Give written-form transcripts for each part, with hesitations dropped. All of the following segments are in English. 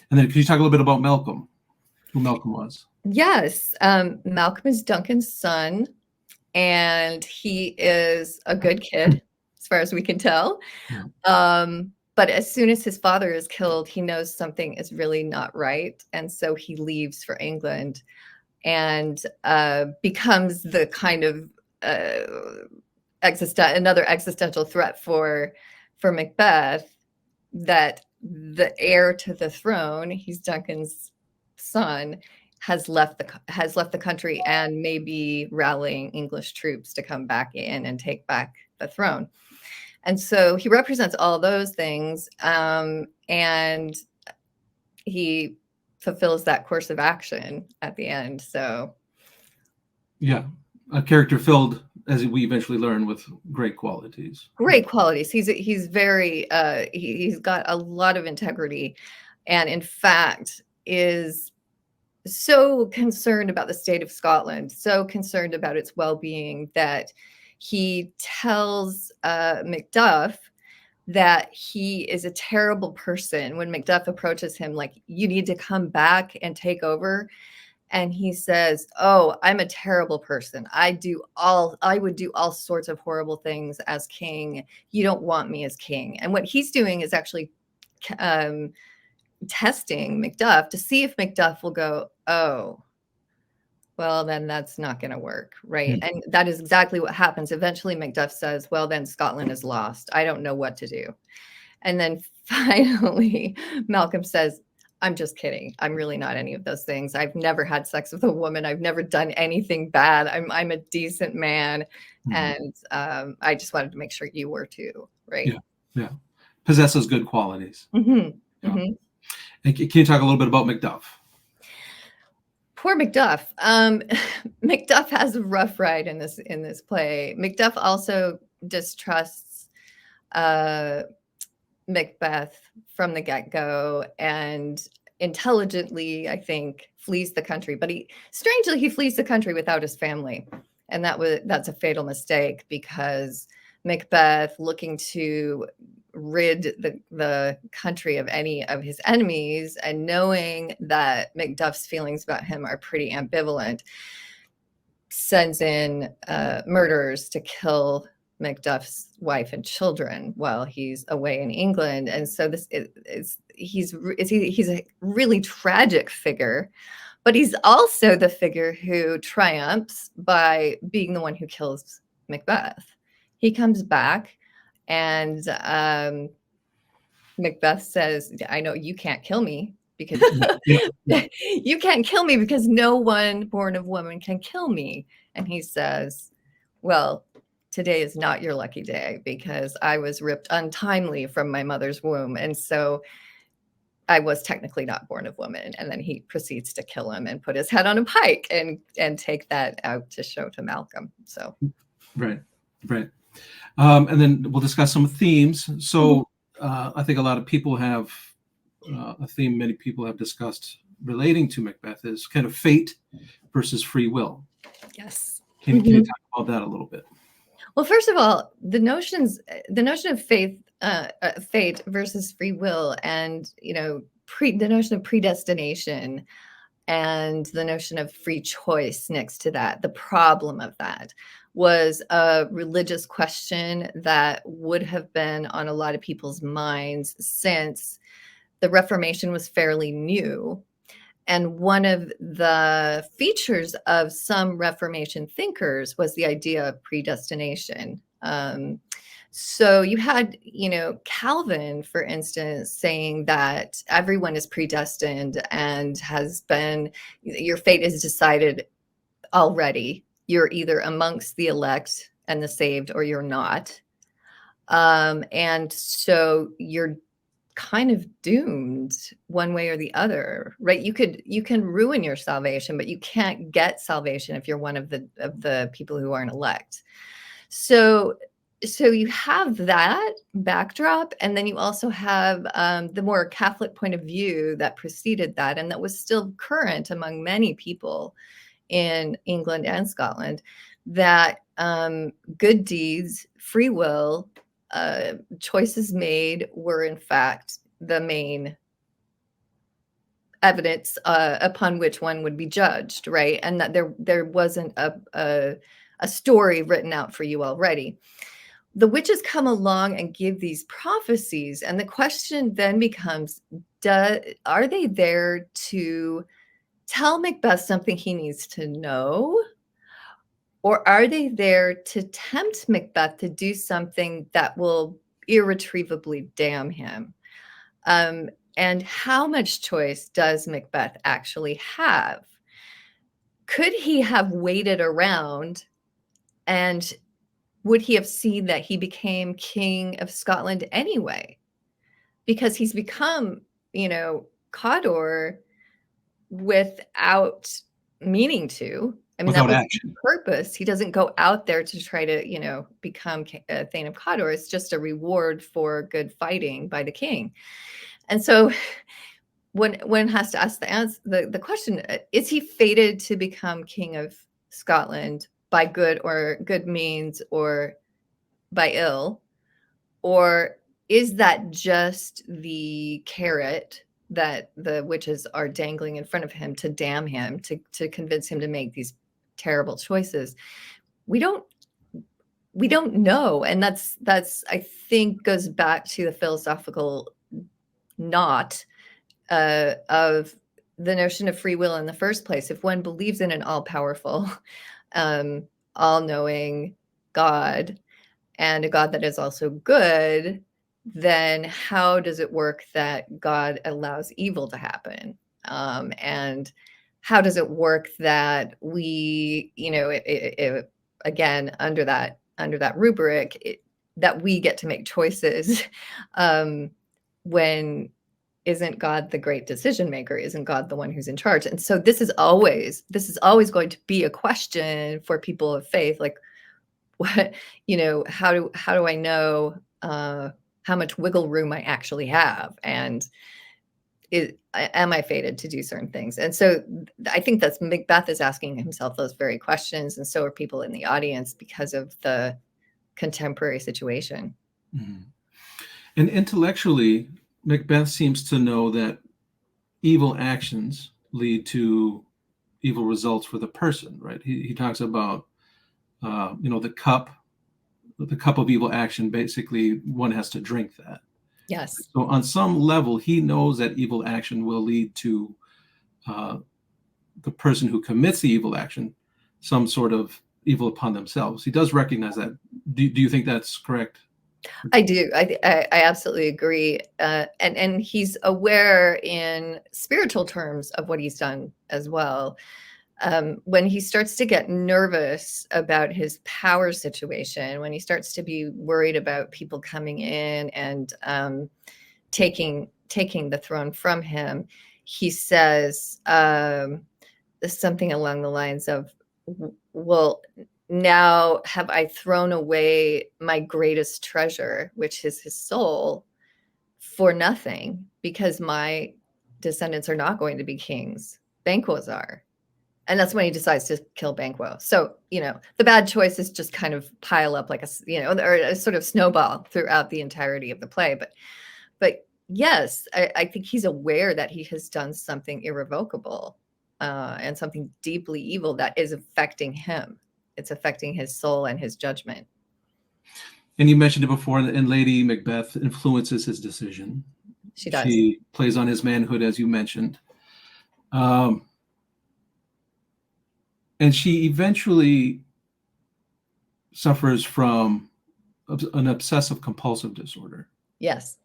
And then can you talk a little bit about Malcolm, who Malcolm was? Yes, Malcolm is Duncan's son, and he is a good kid, as far as we can tell. Yeah. But as soon as his father is killed, he knows something is really not right, and so he leaves for England and becomes the kind of another existential threat for Macbeth, that the heir to the throne, he's Duncan's son, has left the country and may be rallying English troops to come back in and take back the throne. And so he represents all those things, and he fulfills that course of action at the end. So Yeah, a character filled, as we eventually learn, with great qualities. great qualities. He's very he's got a lot of integrity, and in fact is so concerned about the state of Scotland, so concerned about its well-being, that he tells Macduff that he is a terrible person. When Macduff approaches him, like, you need to come back and take over. And he says, oh, I'm a terrible person. I would do all sorts of horrible things as king. You don't want me as king. And what he's doing is actually testing Macduff to see if Macduff will go, oh, well, then that's not going to work, right? Yeah. And that is exactly what happens. Eventually, Macduff says, well, then Scotland is lost. I don't know what to do. And then finally, Malcolm says, I'm just kidding. I'm really not any of those things. I've never had sex with a woman. I've never done anything bad. I'm a decent man. And I just wanted to make sure you were too, right? Yeah, yeah. Possesses good qualities. Mm-hmm. Yeah. Mm-hmm. And can you talk a little bit about Macduff? Poor Macduff. Macduff has a rough ride in this play. Macduff also distrusts Macbeth from the get-go, and intelligently, I think, flees the country. But he flees the country without his family, and that's a fatal mistake, because Macbeth, looking to rid the country of any of his enemies, and knowing that Macduff's feelings about him are pretty ambivalent, sends in murderers to kill Macduff's wife and children while he's away in England. And so he's a really tragic figure, but he's also the figure who triumphs by being the one who kills Macbeth. He comes back, and Macbeth says, I know you can't kill me, because you can't kill me because no one born of woman can kill me. And he says, well, today is not your lucky day, because I was ripped untimely from my mother's womb. And so I was technically not born of woman. And then he proceeds to kill him and put his head on a pike and take that out to show to Malcolm. So right. And then we'll discuss some themes. So I think a lot of people have a theme many people have discussed relating to Macbeth is kind of fate versus free will. Yes. Can you talk about that a little bit? Well, first of all, the notion of fate versus free will, and the notion of predestination, and the notion of free choice next to that. The problem of that was a religious question that would have been on a lot of people's minds since the Reformation was fairly new. And one of the features of some Reformation thinkers was the idea of predestination. So you had, Calvin, for instance, saying that everyone is predestined and your fate is decided already. You're either amongst the elect and the saved, or you're not. And so you're kind of doomed one way or the other, right? You can ruin your salvation, but you can't get salvation if you're one of the people who aren't elect. So you have that backdrop, and then you also have the more Catholic point of view that preceded that, and that was still current among many people in England and Scotland, that good deeds, free will, choices made were in fact the main evidence upon which one would be judged, right? And that there wasn't a story written out for you already. The witches come along and give these prophecies, and the question then becomes, are they there to tell Macbeth something he needs to know? Or are they there to tempt Macbeth to do something that will irretrievably damn him? And how much choice does Macbeth actually have? Could he have waited around, and would he have seen that he became king of Scotland anyway? Because he's become, Cawdor without meaning to. I mean, that Without was action. the purpose. He doesn't go out there to try to, become Thane of Cawdor. It's just a reward for good fighting by the king. And so one has to ask the question, is he fated to become king of Scotland by good means or by ill? Or is that just the carrot that the witches are dangling in front of him to damn him, to convince him to make these terrible choices? We don't know. And that's I think goes back to the philosophical knot of the notion of free will in the first place. If one believes in an all-powerful, all-knowing God, and a God that is also good, then how does it work that God allows evil to happen? And how does it work that we, again, under that rubric, that we get to make choices when isn't God the great decision maker? Isn't God the one who's in charge? And so this is always going to be a question for people of faith, like, what, how do I know how much wiggle room I actually have, and am I fated to do certain things? And so I think that's Macbeth is asking himself those very questions, and so are people in the audience, because of the contemporary situation. Mm-hmm. And intellectually, Macbeth seems to know that evil actions lead to evil results for the person, right? He talks about the cup of evil action. Basically, one has to drink that. Yes. So on some level, he knows that evil action will lead to the person who commits the evil action some sort of evil upon themselves. He does recognize that. Do you think that's correct? I do. I absolutely agree. And he's aware in spiritual terms of what he's done as well. When he starts to get nervous about his power situation, when he starts to be worried about people coming in and taking the throne from him, he says something along the lines of, well, now have I thrown away my greatest treasure, which is his soul, for nothing, because my descendants are not going to be kings. Banquo's are. And that's when he decides to kill Banquo. So, the bad choices just kind of pile up like or a sort of snowball throughout the entirety of the play. But yes, I think he's aware that he has done something irrevocable and something deeply evil that is affecting him. It's affecting his soul and his judgment. And you mentioned it before, and Lady Macbeth influences his decision. She does. She plays on his manhood, as you mentioned. And she eventually suffers from an obsessive compulsive disorder. Yes.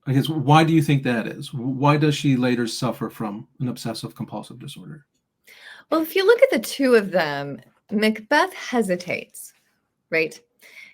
I guess, why do you think that is? Why does she later suffer from an obsessive compulsive disorder? Well, if you look at the two of them, Macbeth hesitates, right?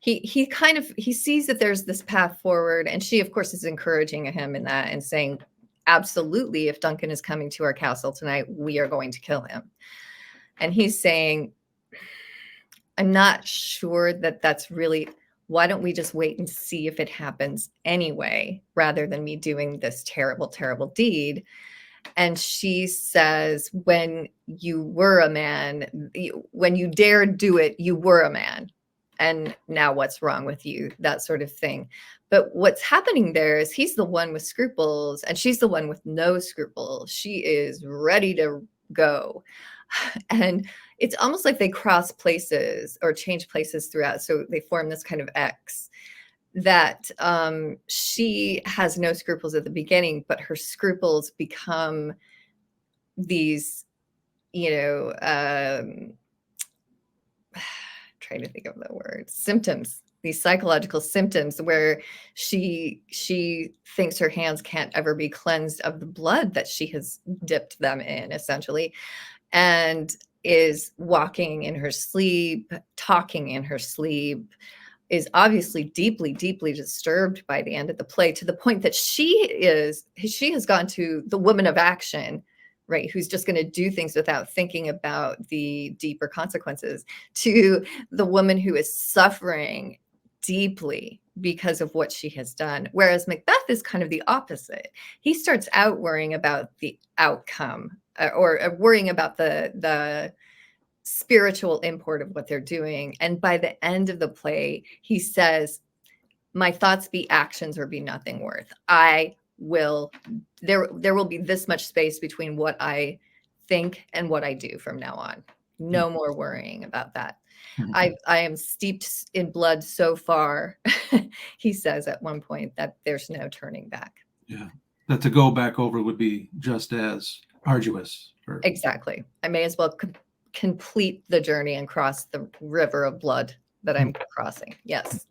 He sees that there's this path forward, and she, of course, is encouraging him in that and saying, absolutely, if Duncan is coming to our castle tonight, we are going to kill him. And he's saying, I'm not sure that that's really, why don't we just wait and see if it happens anyway, rather than me doing this terrible, terrible deed. And she says, when you were a man, when you dared do it, you were a man. and now what's wrong with you, that sort of thing. But what's happening there is he's the one with scruples and she's the one with no scruples. She is ready to go. And it's almost like they cross places or change places throughout. So they form this kind of X that she has no scruples at the beginning, but her scruples become these, you know, trying to think of the word, symptoms, these psychological symptoms where she thinks her hands can't ever be cleansed of the blood that she has dipped them in, essentially, and is walking in her sleep, talking in her sleep, is obviously deeply, deeply disturbed by the end of the play, to the point that she has gone to the woman of action, right, who's just going to do things without thinking about the deeper consequences, to the woman who is suffering deeply because of what she has done. Whereas Macbeth is kind of the opposite. He starts out worrying about the outcome, or worrying about the spiritual import of what they're doing. And by the end of the play, he says, my thoughts be actions or be nothing worth. There will be this much space between what I think and what I do from now on. No more worrying about that. I am steeped in blood so far, he says at one point, that there's no turning back. Yeah, that to go back over would be just as arduous. Exactly. I may as well complete the journey and cross the river of blood that I'm crossing. Yes.